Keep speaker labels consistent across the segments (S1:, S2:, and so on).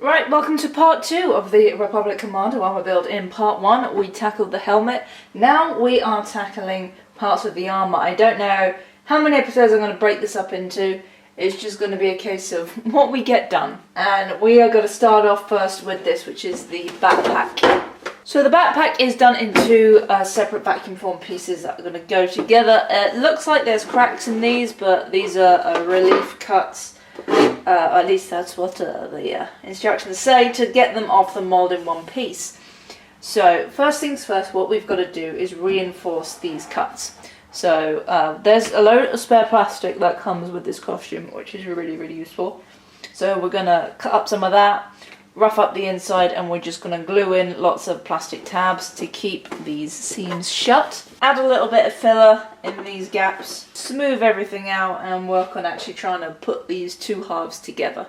S1: Right, welcome to part 2 of the Republic Commando armor build. In part 1 we tackled the helmet. Now we are tackling parts of the armor. I don't know how many episodes I'm going to break this up into. It's just going to be a case of what we get done. And we are going to start off first with this, which is the backpack. So the backpack is done into separate vacuum form pieces that are going to go together. It looks like there's cracks in these, but these are relief cuts. At least that's what the instructions say, to get them off the mold in one piece. So first things first, what we've got to do is reinforce these cuts. So there's a load of spare plastic that comes with this costume, which is really useful. So we're going to cut up some of that, rough up the inside, and we're just going to glue in lots of plastic tabs to keep these seams shut. Add a little bit of filler in these gaps, smooth everything out, and work on actually trying to put these two halves together.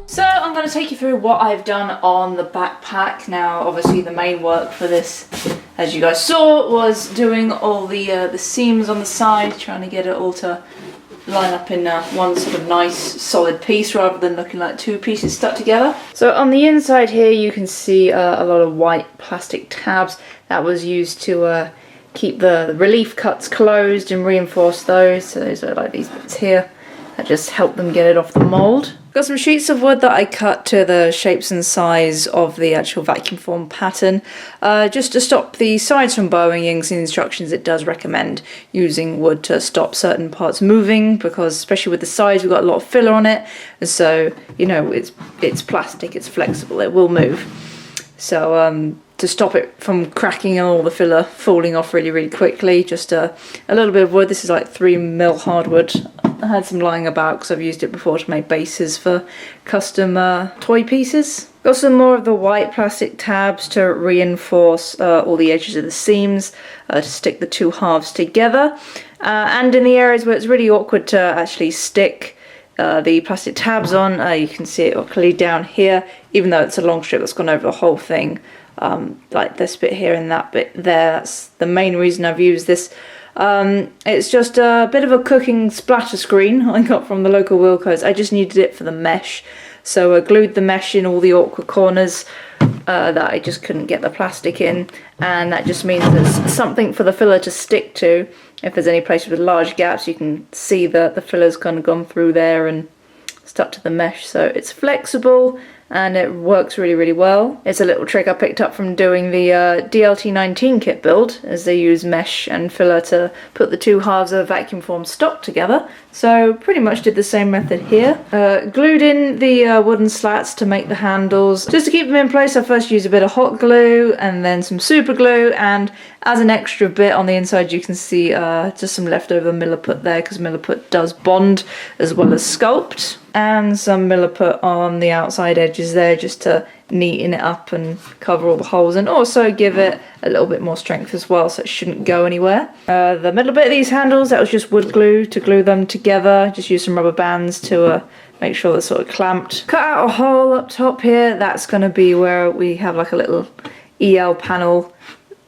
S1: So I'm going to take you through what I've done on the backpack. Now obviously the main work for this, as you guys saw, was doing all the seams on the side, trying to get it all to line up in one sort of nice solid piece rather than looking like two pieces stuck together. So on the inside here you can see a lot of white plastic tabs that was used to keep the relief cuts closed and reinforce those. So those are like these bits here that just help them get it off the mould. Got some sheets of wood that I cut to the shapes and size of the actual vacuum form pattern, just to stop the sides from bowing. In the instructions it does recommend using wood to stop certain parts moving, because especially with the sides we've got a lot of filler on it, and so you know it's plastic, it's flexible, it will move. So to stop it from cracking and all the filler falling off really quickly, just a little bit of wood. This is like 3mm hardwood. I had some lying about because I've used it before to make bases for custom toy pieces. Got some more of the white plastic tabs to reinforce all the edges of the seams, to stick the two halves together. And in the areas where it's really awkward to actually stick the plastic tabs on, you can see it clearly down here, even though it's a long strip that's gone over the whole thing, like this bit here and that bit there. That's the main reason I've used this. It's just a bit of a cooking splatter screen I got from the local Wilco's. I just needed it for the mesh, so I glued the mesh in all the awkward corners that I just couldn't get the plastic in, and that just means there's something for the filler to stick to. If there's any places with large gaps, you can see that the filler's kind of gone through there and stuck to the mesh, so it's flexible and it works really well. It's a little trick I picked up from doing the DLT-19 kit build, as they use mesh and filler to put the two halves of vacuum form stock together. So pretty much did the same method here. Glued in the wooden slats to make the handles. Just to keep them in place, I first used a bit of hot glue and then some super glue, and as an extra bit on the inside you can see just some leftover Milliput there, because Milliput does bond as well as sculpt, and some Milliput on the outside edges there just to neaten it up and cover all the holes, and also give it a little bit more strength as well, so it shouldn't go anywhere. The middle bit of these handles, that was just wood glue to glue them together. Just use some rubber bands to make sure they're sort of clamped. Cut out a hole up top here. That's going to be where we have like a little EL panel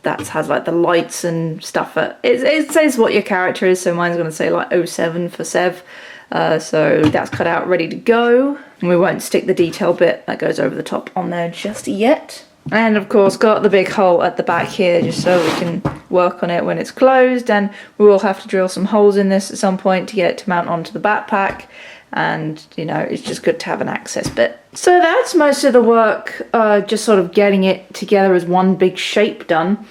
S1: that has like the lights and stuff. It says what your character is, so mine's going to say like 07 for Sev. So that's cut out, ready to go. And we won't stick the detail bit that goes over the top on there just yet. And of course got the big hole at the back here just so we can work on it when it's closed, and we will have to drill some holes in this at some point to get it to mount onto the backpack. and you know, it's just good to have an access bit. So that's most of the work, just sort of getting it together as one big shape done.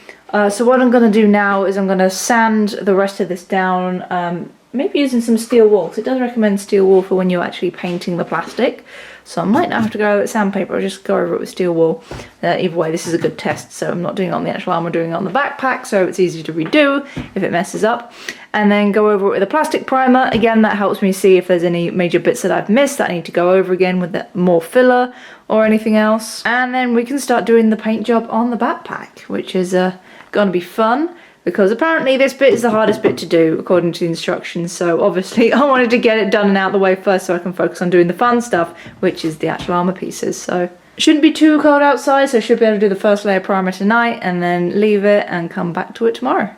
S1: So what I'm going to do now is I'm going to sand the rest of this down, maybe using some steel wool, because it does recommend steel wool for when you're actually painting the plastic. So I might not have to go with sandpaper, I'll just go over it with steel wool. Either way, this is a good test, so I'm not doing it on the actual arm, I'm doing it on the backpack, so it's easy to redo if it messes up. And then go over it with a plastic primer. Again, that helps me see if there's any major bits that I've missed that I need to go over again with more filler or anything else. And then we can start doing the paint job on the backpack, which is going to be fun, because apparently this bit is the hardest bit to do according to the instructions. So obviously I wanted to get it done and out of the way first so I can focus on doing the fun stuff, which is the actual armor pieces. So it shouldn't be too cold outside, so I should be able to do the first layer primer tonight and then leave it and come back to it tomorrow.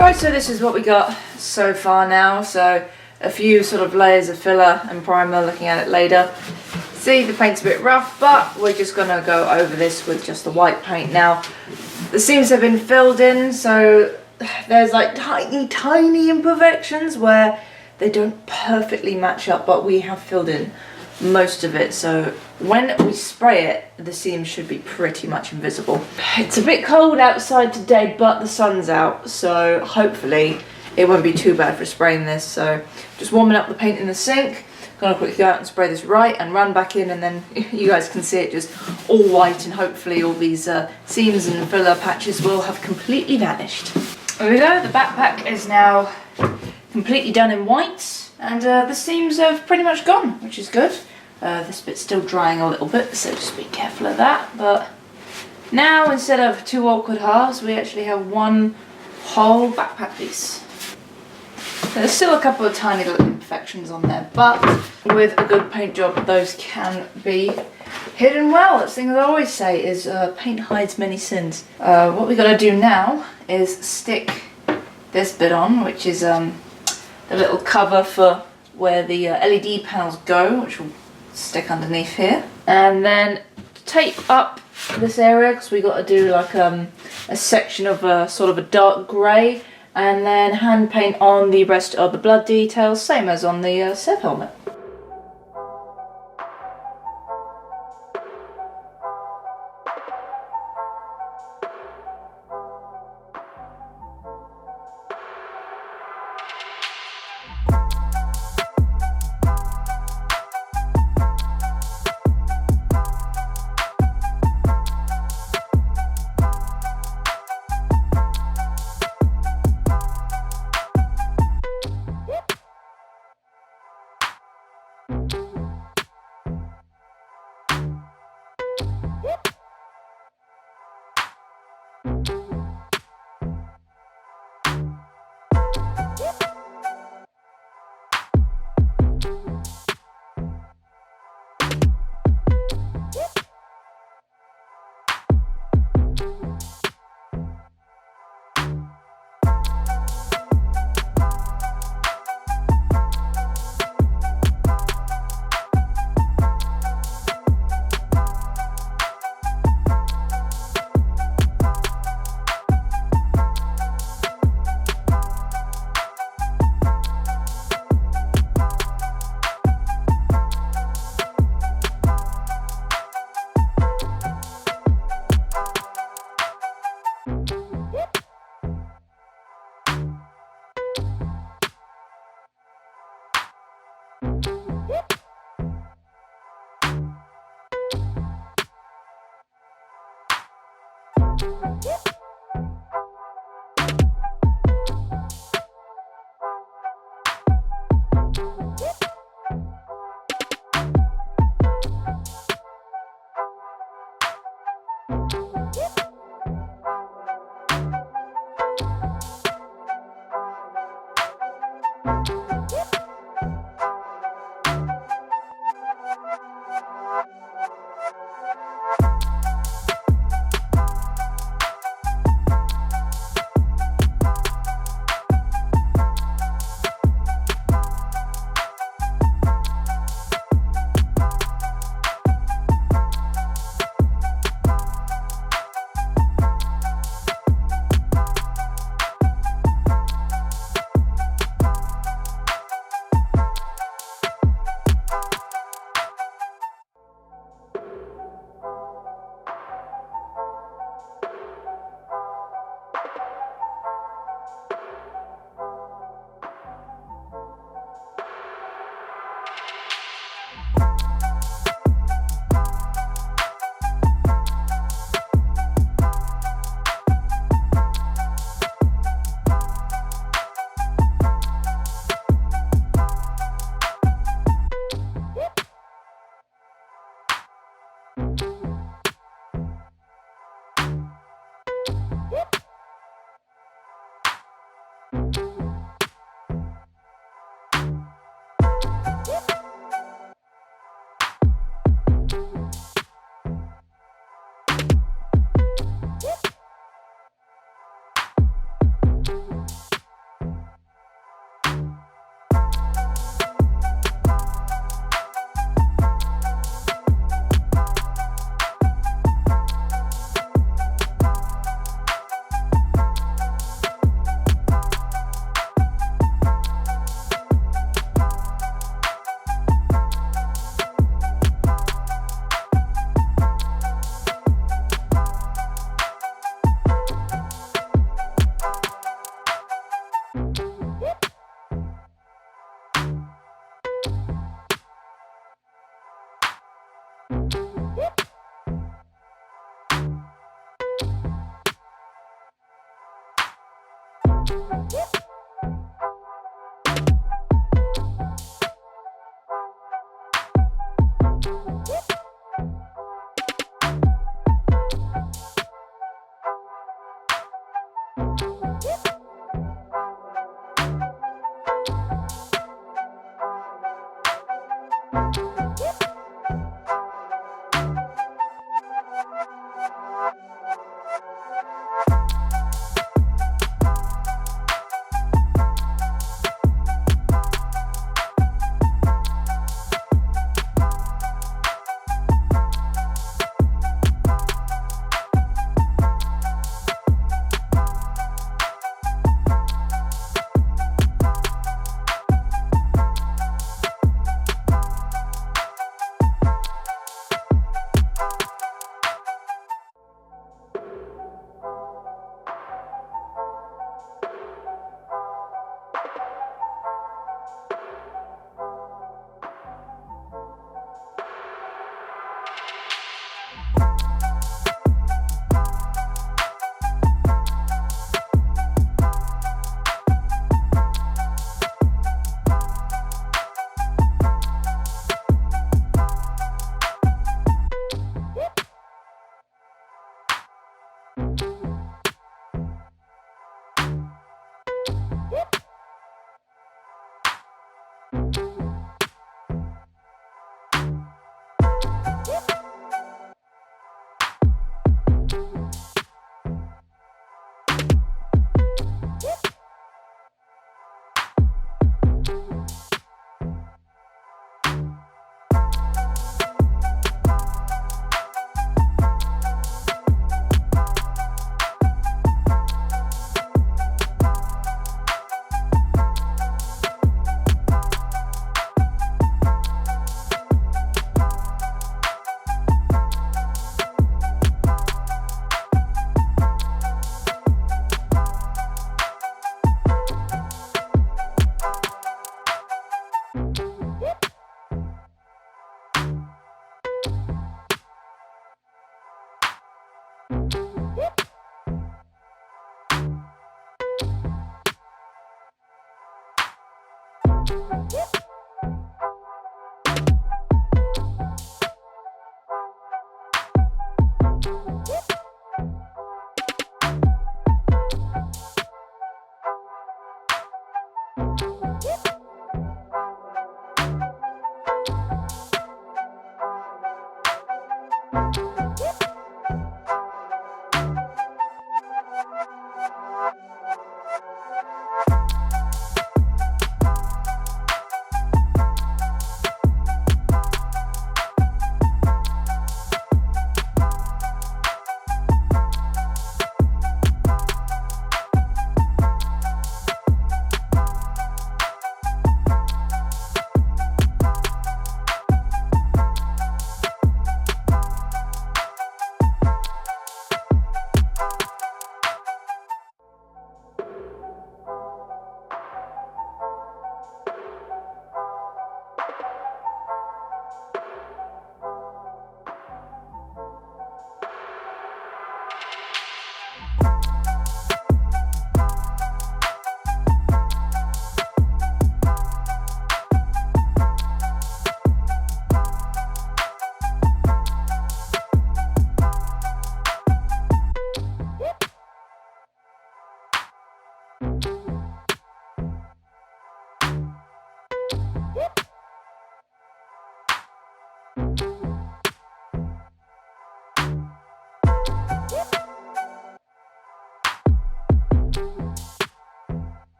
S1: Right, so this is what we got so far now. So a few sort of layers of filler and primer, looking at it later. See, the paint's a bit rough, but we're just gonna go over this with just the white paint now. The seams have been filled in, so there's like tiny imperfections where they don't perfectly match up, but we have filled in most of it, so when we spray it, the seams should be pretty much invisible. It's a bit cold outside today, but the sun's out, so hopefully it won't be too bad for spraying this. So just warming up the paint in the sink, gonna quickly go out and spray this right and run back in, and then you guys can see it just all white, and hopefully all these seams and filler patches will have completely vanished. There we go, the backpack is now completely done in white. And the seams have pretty much gone, which is good. This bit's still drying a little bit, so just be careful of that. But now, instead of two awkward halves, we actually have one whole backpack piece. There's still a couple of tiny little imperfections on there, but with a good paint job, those can be hidden well. That's the thing that I always say is paint hides many sins. What we got to do now is stick this bit on, which is the little cover for where the LED panels go, which will stick underneath here. And then tape up this area, because we got to do like a section of sort of a dark grey, and then hand paint on the rest of the blood details, same as on the Sev helmet.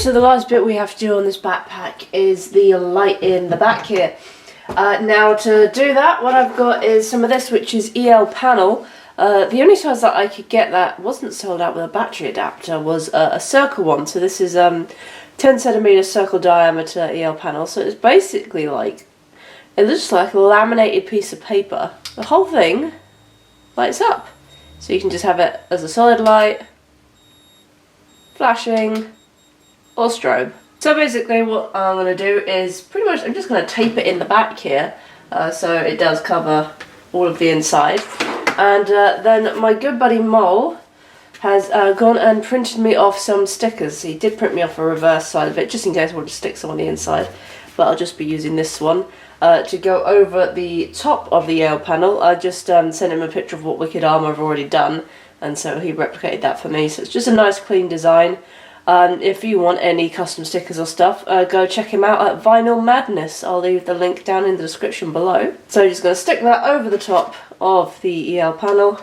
S2: so the last bit we have to do on this backpack is the light in the back here. Now to do that, what I've got is some of this, which is EL panel. The only size that I could get that wasn't sold out with a battery adapter was a circle one. So this is 10cm circle diameter EL panel. So it's basically like, it looks like a laminated piece of paper. The whole thing lights up. So you can just have it as a solid light, flashing, or strobe. So basically what I'm going to do is pretty much, I'm just going to tape it in the back here, so it does cover all of the inside. And then my good buddy Mole has gone and printed me off some stickers. He did print me off a reverse side of it, just in case I want to stick some on the inside, but I'll just be using this one to go over the top of the EL panel. I just sent him a picture of what Wicked Armour I've already done, and so he replicated that for me. So it's just a nice clean design. If you want any custom stickers or stuff, go check him out at Vinyl Madness. I'll leave the link down in the description below. So I'm just going to stick that over the top of the EL panel,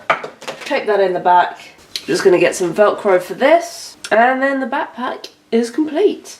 S2: tape that in the back. Just going to get some Velcro for this, and then the backpack is complete.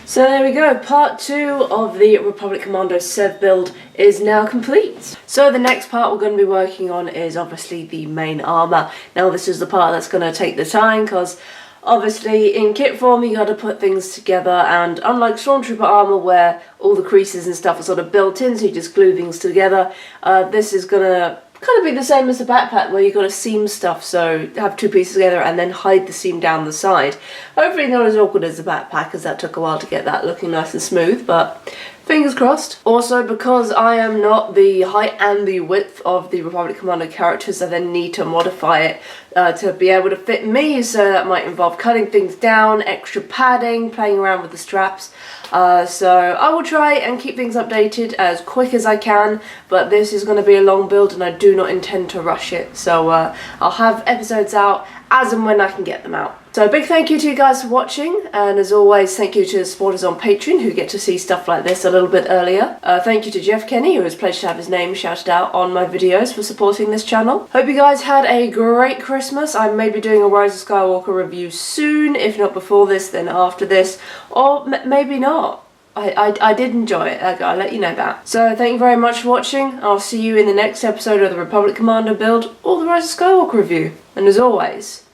S2: So there we go, part 2 of the Republic Commando Sev build is now complete. So the next part we're going to be working on is obviously the main armour. Now this is the part that's going to take the time, because obviously in kit form you got to put things together, and unlike Stormtrooper armour where all the creases and stuff are sort of built in, so you just glue things together, this is going to kind of be the same as the backpack where you've got to seam stuff, so have two pieces together and then hide the seam down the side. Hopefully not as awkward as the backpack, as that took a while to get that looking nice and smooth, but fingers crossed. Also, because I am not the height and the width of the Republic Commando characters, I then need to modify it to be able to fit me, so that might involve cutting things down, extra padding, playing around with the straps. So I will try and keep things updated as quick as I can, but this is going to be a long build and I do not intend to rush it, so I'll have episodes out as and when I can get them out. So a big thank you to you guys for watching, and as always thank you to the supporters on Patreon who get to see stuff like this a little bit earlier. Thank you to Jeff Kenny, who has pledged to have his name shouted out on my videos for supporting this channel. Hope you guys had a great Christmas. I may be doing a Rise of Skywalker review soon, if not before this then after this, or maybe not. I did enjoy it, I'll let you know that. So thank you very much for watching. I'll see you in the next episode of the Republic Commando build or the Rise of Skywalker review. And as always,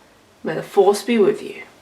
S2: may the Force be with you.